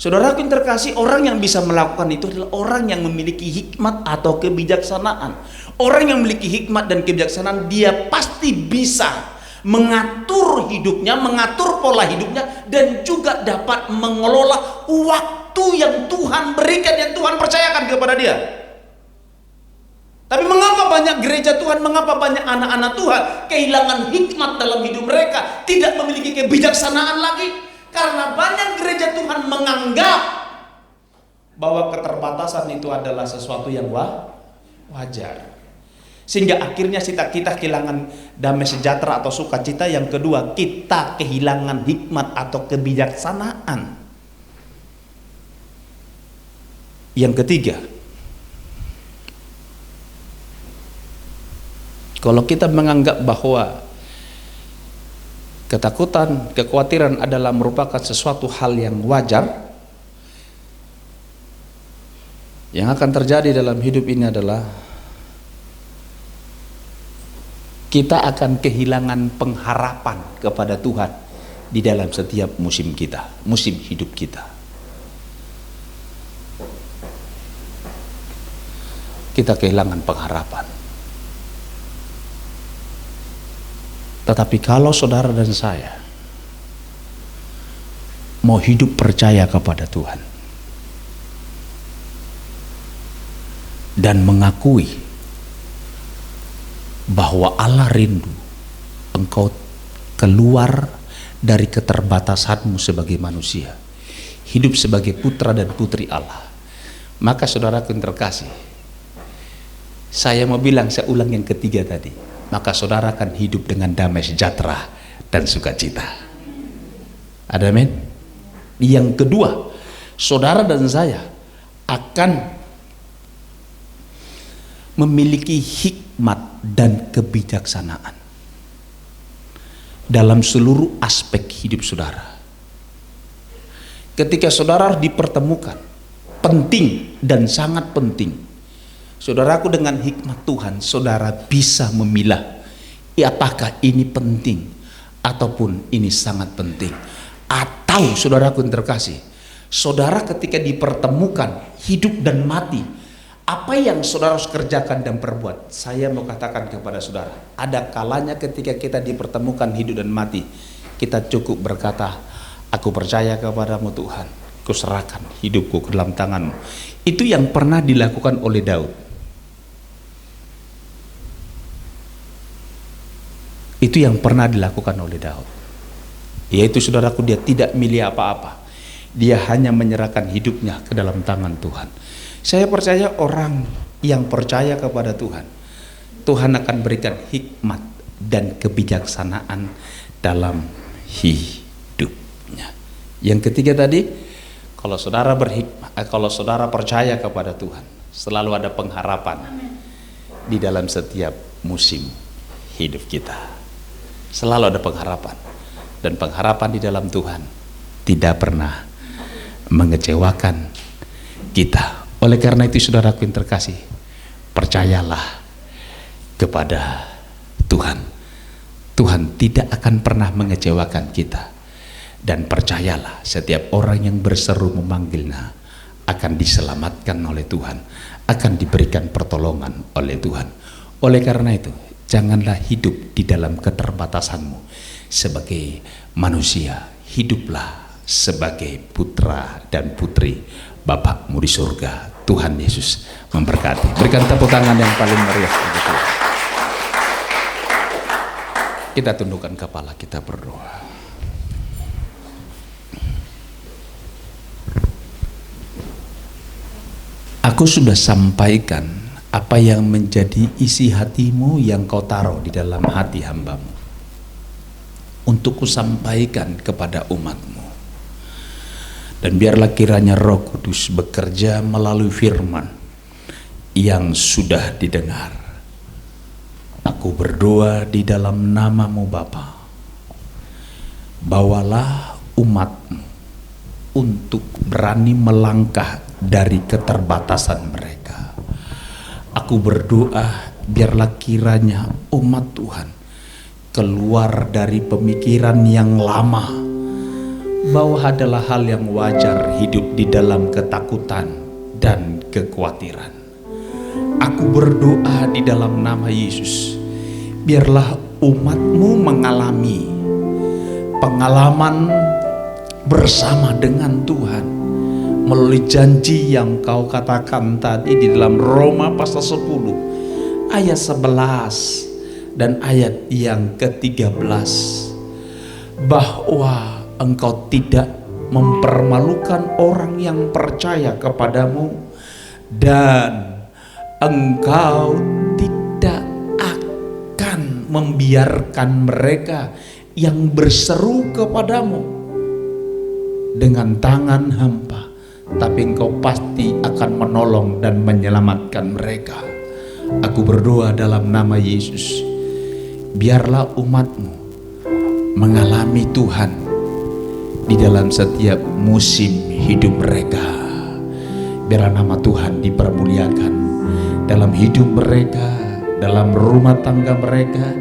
Saudaraku yang terkasih, orang yang bisa melakukan itu adalah orang yang memiliki hikmat atau kebijaksanaan. Orang yang memiliki hikmat dan kebijaksanaan, dia pasti bisa mengatur hidupnya, mengatur pola hidupnya, dan juga dapat mengelola waktu yang Tuhan berikan, yang Tuhan percayakan kepada dia. Tapi mengapa banyak gereja Tuhan, mengapa banyak anak-anak Tuhan kehilangan hikmat dalam hidup mereka, tidak memiliki kebijaksanaan lagi? Karena banyak gereja Tuhan menganggap bahwa keterbatasan itu adalah sesuatu yang wajar. Sehingga akhirnya kita kehilangan damai sejahtera atau sukacita. Yang kedua, kita kehilangan hikmat atau kebijaksanaan. Yang ketiga, kalau kita menganggap bahwa ketakutan, kekhawatiran adalah merupakan sesuatu hal yang wajar, yang akan terjadi dalam hidup ini adalah kita akan kehilangan pengharapan kepada Tuhan di dalam setiap musim hidup kita. Kita kehilangan pengharapan. Tetapi kalau saudara dan saya mau hidup percaya kepada Tuhan dan mengakui bahwa Allah rindu engkau keluar dari keterbatasanmu sebagai manusia, hidup sebagai putra dan putri Allah, maka saudaraku yang terkasih, saya mau bilang, saya ulang yang ketiga tadi, maka saudara akan hidup dengan damai sejahtera dan sukacita. Ada amin? Yang kedua, saudara dan saya akan memiliki hikmat dan kebijaksanaan dalam seluruh aspek hidup saudara. Ketika saudara dipertemukan, penting dan sangat penting, saudaraku, dengan hikmat Tuhan saudara bisa memilah apakah ini penting ataupun ini sangat penting. Atau saudaraku yang terkasih, saudara ketika dipertemukan hidup dan mati, apa yang saudara harus kerjakan dan perbuat? Saya mau katakan kepada saudara, ada kalanya ketika kita dipertemukan hidup dan mati, kita cukup berkata, aku percaya kepadamu Tuhan, ku serahkan hidupku ke dalam tanganmu. Itu yang pernah dilakukan oleh Daud. Itu yang pernah dilakukan oleh Daud. Yaitu saudaraku, dia tidak milih apa-apa. Dia hanya menyerahkan hidupnya ke dalam tangan Tuhan. Saya percaya orang yang percaya kepada Tuhan, Tuhan akan berikan hikmat dan kebijaksanaan dalam hidupnya. Yang ketiga tadi, kalau saudara kalau saudara percaya kepada Tuhan, selalu ada pengharapan di dalam setiap musim hidup kita. Selalu ada pengharapan, dan pengharapan di dalam Tuhan tidak pernah mengecewakan kita. Oleh karena itu saudaraku yang terkasih, percayalah kepada Tuhan. Tuhan tidak akan pernah mengecewakan kita. Dan percayalah, setiap orang yang berseru memanggilnya akan diselamatkan oleh Tuhan, akan diberikan pertolongan oleh Tuhan. Oleh karena itu, janganlah hidup di dalam keterbatasanmu sebagai manusia. Hiduplah sebagai putra dan putri Bapakmu di surga. Tuhan Yesus memberkati. Berikan tepuk tangan yang paling meriah bagi Tuhan. Kita tundukkan kepala, kita berdoa. Aku sudah sampaikan apa yang menjadi isi hatimu yang kau taruh di dalam hati hambamu, untuk kusampaikan kepada umatmu. Dan biarlah kiranya Roh Kudus bekerja melalui firman yang sudah didengar. Aku berdoa di dalam namamu Bapa, bawalah umatmu untuk berani melangkah dari keterbatasan mereka. Aku berdoa biarlah kiranya umat Tuhan keluar dari pemikiran yang lama bahwa adalah hal yang wajar hidup di dalam ketakutan dan kekhawatiran. Aku berdoa di dalam nama Yesus, biarlah umatmu mengalami pengalaman bersama dengan Tuhan melalui janji yang kau katakan tadi di dalam Roma pasal 10 ayat 11 dan ayat yang ke-13, bahwa engkau tidak mempermalukan orang yang percaya kepadamu dan engkau tidak akan membiarkan mereka yang berseru kepadamu dengan tangan hampa, tapi engkau pasti akan menolong dan menyelamatkan mereka. Aku berdoa dalam nama Yesus, biarlah umatmu mengalami Tuhan di dalam setiap musim hidup mereka. Biarlah nama Tuhan dipermuliakan dalam hidup mereka, dalam rumah tangga mereka,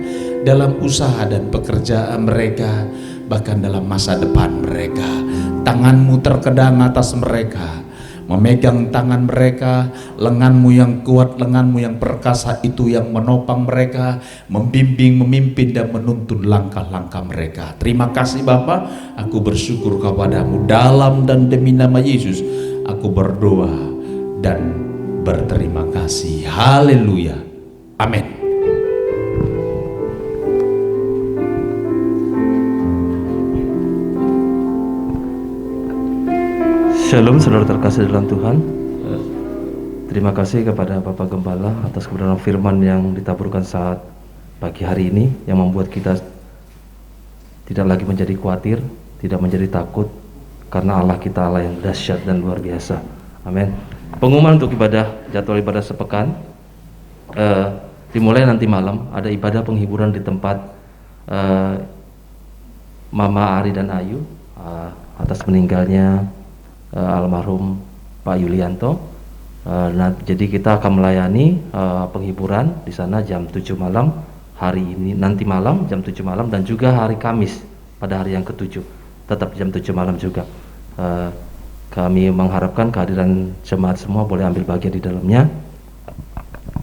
dalam usaha dan pekerjaan mereka, bahkan dalam masa depan mereka. Tanganmu terkedang atas mereka, memegang tangan mereka, lenganmu yang kuat, lenganmu yang perkasa itu yang menopang mereka, membimbing, memimpin dan menuntun langkah-langkah mereka. Terima kasih Bapa, aku bersyukur kepadamu dalam dan demi nama Yesus. Aku berdoa dan berterima kasih. Haleluya. Amin. Shalom saudara terkasih dalam Tuhan. Terima kasih kepada Bapak Gembala atas kebenaran firman yang ditaburkan saat pagi hari ini, yang membuat kita tidak lagi menjadi khawatir, tidak menjadi takut, karena Allah kita Allah yang dahsyat dan luar biasa. Amin. Pengumuman untuk jadwal ibadah sepekan, dimulai nanti malam ada ibadah penghiburan di tempat Mama Ari dan Ayu atas meninggalnya almarhum Pak Yulianto. Jadi kita akan melayani penghiburan di sana jam 7 malam hari ini, nanti malam jam 7 malam, dan juga hari Kamis pada hari yang ke-7 tetap jam 7 malam juga. Kami mengharapkan kehadiran jemaat semua boleh ambil bagian di dalamnya.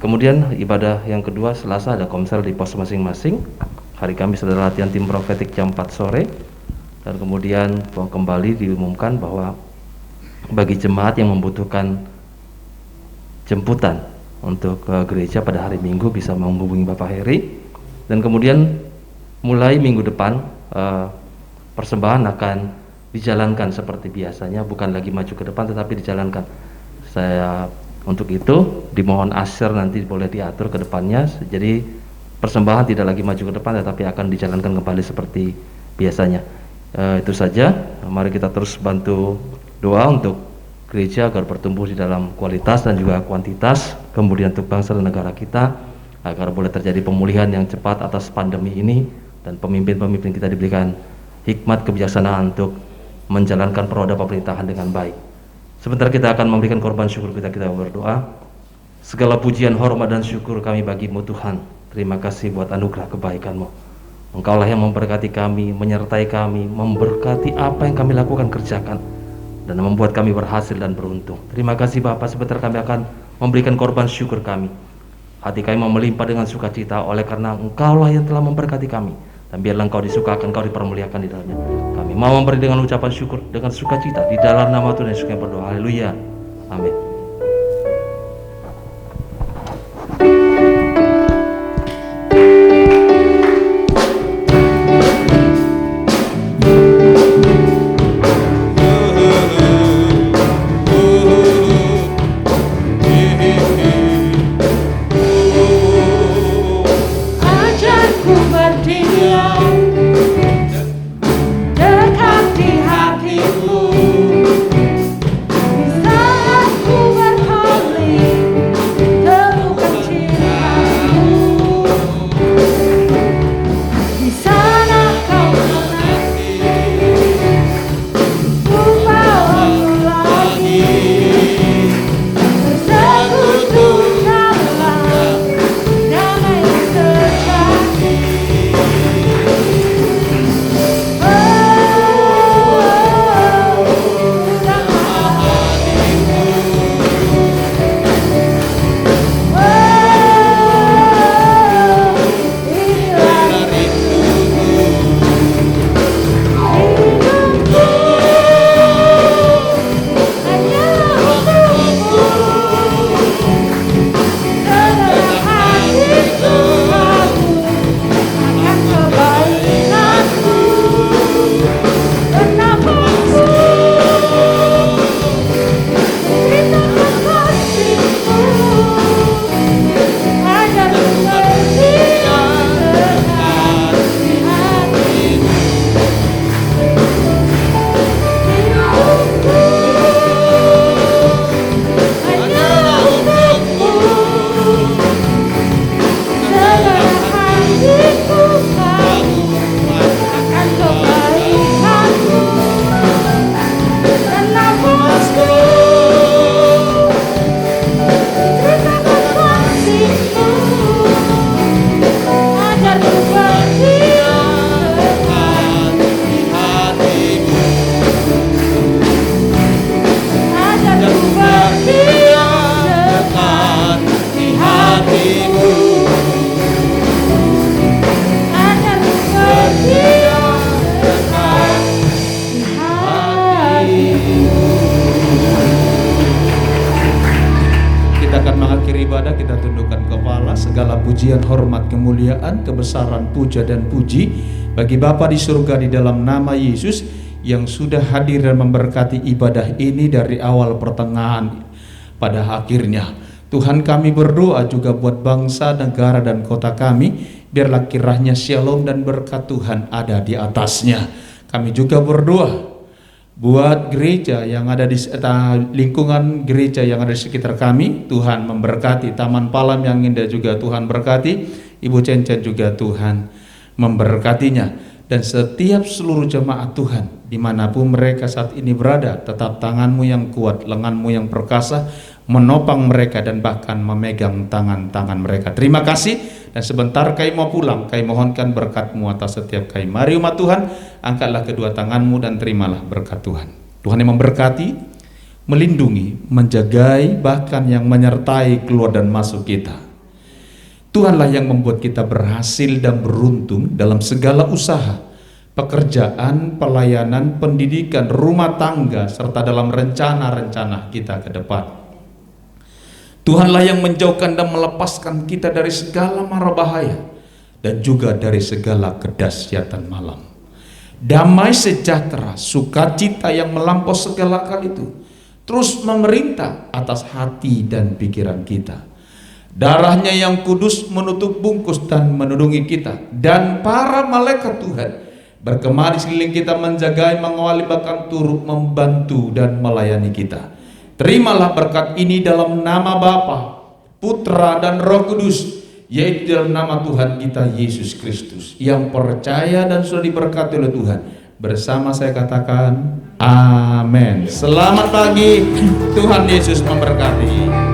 Kemudian ibadah yang kedua, Selasa ada komsel di pos masing-masing. Hari Kamis ada latihan tim profetik jam 4 sore. Dan kemudian kembali diumumkan bahwa bagi jemaat yang membutuhkan jemputan untuk ke gereja pada hari Minggu bisa menghubungi Bapak Heri. Dan kemudian mulai minggu depan persembahan akan dijalankan seperti biasanya, bukan lagi maju ke depan tetapi dijalankan. Saya untuk itu dimohon asyir nanti boleh diatur ke depannya, jadi persembahan tidak lagi maju ke depan tetapi akan dijalankan kembali seperti biasanya. Itu saja. Mari kita terus bantu doa untuk gereja agar bertumbuh di dalam kualitas dan juga kuantitas, kemudian untuk bangsa dan negara kita agar boleh terjadi pemulihan yang cepat atas pandemi ini, dan pemimpin-pemimpin kita diberikan hikmat kebijaksanaan untuk menjalankan roda pemerintahan dengan baik. Sebentar kita akan memberikan korban syukur kita berdoa. Segala pujian, hormat dan syukur kami bagimu Tuhan. Terima kasih buat anugerah kebaikan-Mu. Engkaulah yang memberkati kami, menyertai kami, memberkati apa yang kami lakukan, kerjakan, dan membuat kami berhasil dan beruntung. Terima kasih Bapak. Sebentar kami akan memberikan korban syukur kami. Hati kami mau melimpah dengan sukacita oleh karena Engkaulah yang telah memberkati kami. Dan biarlah Engkau disukakan, Engkau dipermuliakan di dalamnya. Kami mau memberi dengan ucapan syukur, dengan sukacita, di dalam nama Tuhan Yesus kami berdoa. Haleluya. Amin. Ajarku berdiam dekat di hatimu, di saat ku pujian, hormat, kemuliaan, kebesaran, puja dan puji bagi Bapa di surga di dalam nama Yesus yang sudah hadir dan memberkati ibadah ini dari awal pertengahan pada akhirnya. Tuhan, kami berdoa juga buat bangsa, negara dan kota kami, biarlah kiranya shalom dan berkat Tuhan ada di atasnya. Kami juga berdoa buat gereja yang ada di lingkungan gereja yang ada di sekitar kami. Tuhan memberkati Taman Palam yang indah juga Tuhan berkati, Ibu Cencen juga Tuhan memberkatinya, dan setiap seluruh jemaat Tuhan dimanapun mereka saat ini berada, tetap tangan-Mu yang kuat, lengan-Mu yang perkasa menopang mereka dan bahkan memegang tangan-tangan mereka. Terima kasih, dan sebentar kami mau pulang, kami mohonkan berkat-Mu atas setiap kami. Mari umat Tuhan, angkatlah kedua tangan-Mu dan terimalah berkat Tuhan. Tuhan yang memberkati, melindungi, menjagai, bahkan yang menyertai keluar dan masuk kita. Tuhanlah yang membuat kita berhasil dan beruntung dalam segala usaha, pekerjaan, pelayanan, pendidikan, rumah tangga, serta dalam rencana-rencana kita ke depan. Tuhanlah yang menjauhkan dan melepaskan kita dari segala mara bahaya dan juga dari segala kedahsyatan malam. Damai sejahtera, sukacita yang melampaui segala akal itu terus memerintah atas hati dan pikiran kita. Darahnya yang kudus menutup bungkus dan menundungi kita, dan para malaikat Tuhan berkemah di sekeliling kita, menjagai, mengawali, bahkan turut membantu dan melayani kita. Terimalah berkat ini dalam nama Bapa, Putra dan Roh Kudus, yaitu dalam nama Tuhan kita Yesus Kristus, yang percaya dan sudah diberkati oleh Tuhan. Bersama saya katakan amin. Selamat pagi, Tuhan Yesus memberkati.